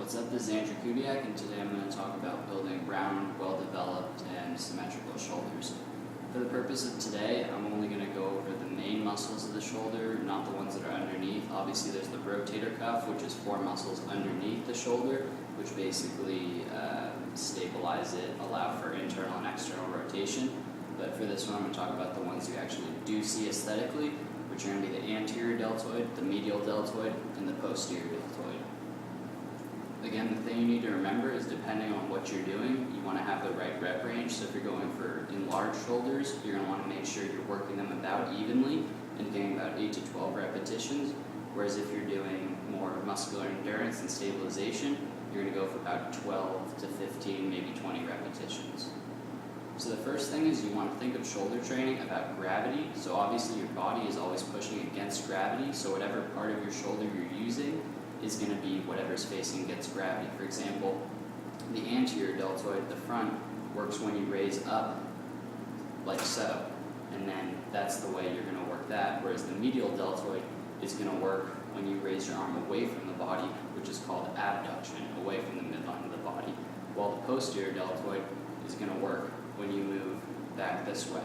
What's up, this is Andrew Kubiak, and today I'm going to talk about building round, well-developed, and symmetrical shoulders. For the purpose of today, I'm only going to go over the main muscles of the shoulder, not the ones that are underneath. Obviously, there's the rotator cuff, which is 4 muscles underneath the shoulder, which basically stabilize it, allow for internal and external rotation. But for this one, I'm going to talk about the ones you actually do see aesthetically, which are going to be the anterior deltoid, the medial deltoid, and the posterior deltoid. Again, the thing you need to remember is depending on what you're doing, you want to have the right rep range. So if you're going for enlarged shoulders, you're going to want to make sure you're working them about evenly and getting about 8 to 12 repetitions. Whereas if you're doing more muscular endurance and stabilization, you're going to go for about 12 to 15, maybe 20 repetitions. So the first thing is you want to think of shoulder training about gravity. So obviously your body is always pushing against gravity, so whatever part of your shoulder you're using is going to be whatever's facing against gravity. For example, the anterior deltoid, the front, works when you raise up like so, and then that's the way you're going to work that, whereas the medial deltoid is going to work when you raise your arm away from the body, which is called abduction, away from the midline of the body, while the posterior deltoid is going to work when you move back this way.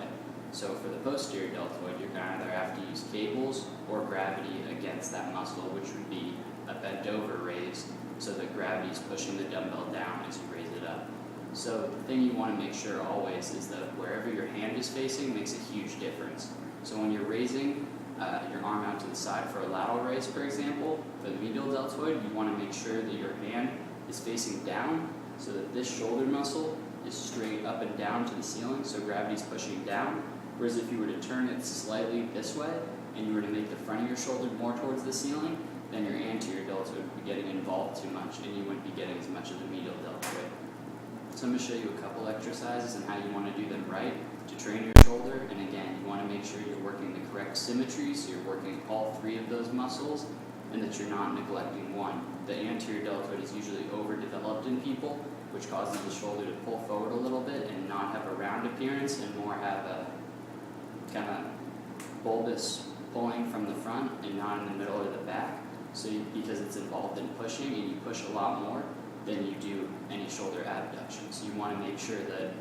So for the posterior deltoid, you're going to either have to use cables or gravity against that muscle, which would be a bent over raise, so that gravity is pushing the dumbbell down as you raise it up. So the thing you want to make sure always is that wherever your hand is facing makes a huge difference. So when you're raising your arm out to the side for a lateral raise, for example, for the medial deltoid, you want to make sure that your hand is facing down so that this shoulder muscle is straight up and down to the ceiling, so gravity is pushing down. Whereas if you were to turn it slightly this way and you were to make the front of your shoulder more towards the ceiling, then your anterior deltoid would be getting involved too much and you wouldn't be getting as much of the medial deltoid. So I'm going to show you a couple exercises and how you want to do them right to train your shoulder. And again, you want to make sure you're working the correct symmetry, so you're working all 3 of those muscles and that you're not neglecting one. The anterior deltoid is usually overdeveloped in people, which causes the shoulder to pull forward a little bit and not have a round appearance and more have a kind of bulbous pulling from the front and not in the middle or the back. So because it's involved in pushing and you push a lot more than you do any shoulder abduction. So you want to make sure that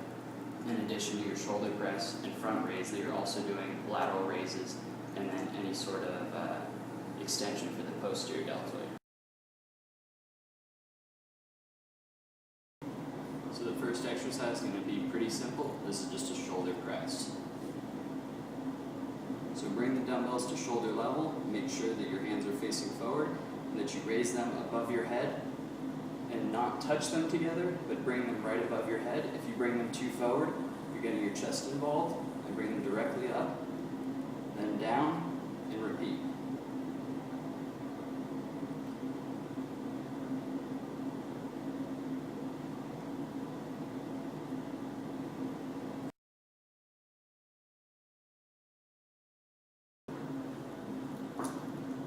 in addition to your shoulder press and front raise, that you're also doing lateral raises and then any sort of extension for the posterior deltoid. So the first exercise is going to be pretty simple. This is just a shoulder press. So bring the dumbbells to shoulder level, make sure that your hands are facing forward and that you raise them above your head and not touch them together, but bring them right above your head. If you bring them too forward, you're getting your chest involved, and bring them directly up, then down, and repeat.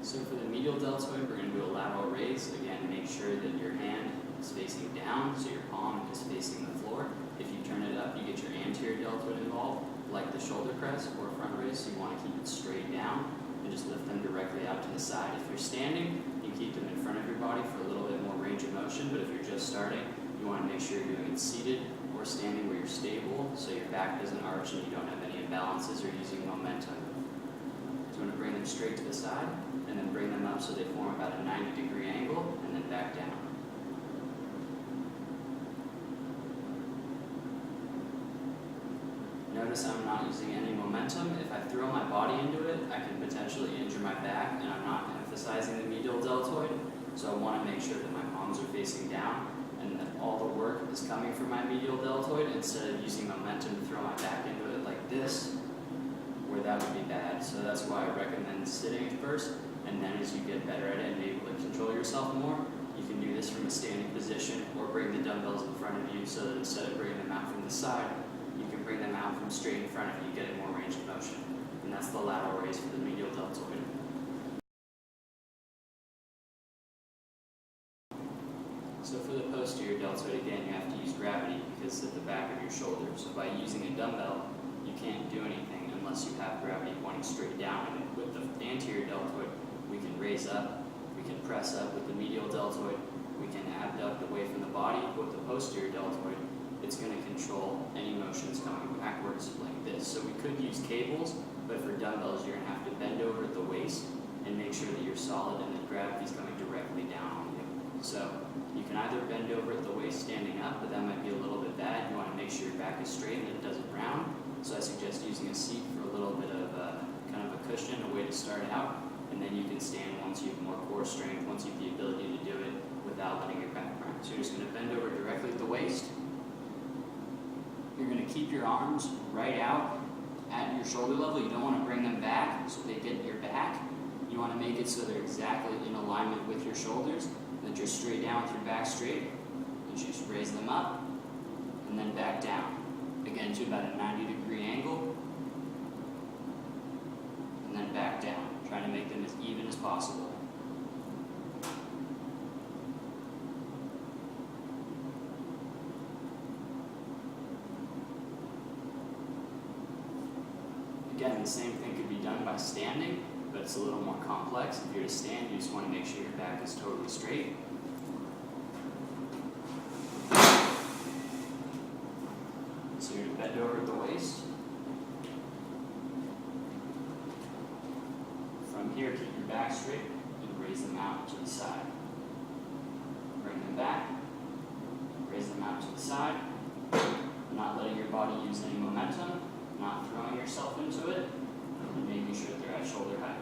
So for the medial deltoid, we're going to do a lateral raise. Again, make sure that your hand is facing down, so your palm is facing the floor. If you turn it up, you get your anterior deltoid involved, like the shoulder press or front raise, so you want to keep it straight down and just lift them directly out to the side. If you're standing, you keep them in front of your body for a little bit more range of motion, but if you're just starting, you want to make sure you're doing it seated or standing where you're stable, so your back doesn't arch and you don't have any imbalances or using momentum. So you want to bring them straight to the side, and then bring them up so they form about a 90-degree angle, and then back down. Notice I'm not using any momentum. If I throw my body into it, I can potentially injure my back, and I'm not emphasizing the medial deltoid, so I want to make sure that my palms are facing down and that all the work is coming from my medial deltoid instead of using momentum to throw my back into it like this, where that would be bad. So that's why I recommend sitting at first, and then as you get better at it and be able to control yourself more, you can do this from a standing position or bring the dumbbells in front of you so that instead of bringing them out from the side, you can bring them out from straight in front of you, getting more range of motion. And that's the lateral raise for the medial deltoid. So for the posterior deltoid, again, you have to use gravity because it's at the back of your shoulder. So by using a dumbbell, you can't do anything unless you have gravity pointing straight down. And with the anterior deltoid, we can raise up, we can press up. With the medial deltoid, we can abduct away from the body. With the posterior deltoid, it's going to control any motions coming backwards like this. So we could use cables, but for dumbbells, you're going to have to bend over at the waist and make sure that you're solid and that gravity's coming directly down on you. So you can either bend over at the waist standing up, but that might be a little bit bad. You want to make sure your back is straight and that it doesn't round. So I suggest using a seat for a little bit of kind of a cushion, a way to start out, and then you can stand once you have more core strength, once you have the ability to do it without letting your back round. So you're just going to bend over directly at the waist. You're going to keep your arms right out at your shoulder level. You don't want to bring them back so they get your back. You want to make it so they're exactly in alignment with your shoulders, that you're straight down with your back straight. You just raise them up and then back down. Again, to about a 90-degree angle. And then back down, trying to make them as even as possible. Again, the same thing could be done by standing, but it's a little more complex. If you're to stand, you just want to make sure your back is totally straight. So you're going to bend over at the waist. From here, keep your back straight and raise them out to the side. Bring them back, raise them out to the side. Not letting your body use any momentum, not throwing yourself into it, and making sure that they're at shoulder height.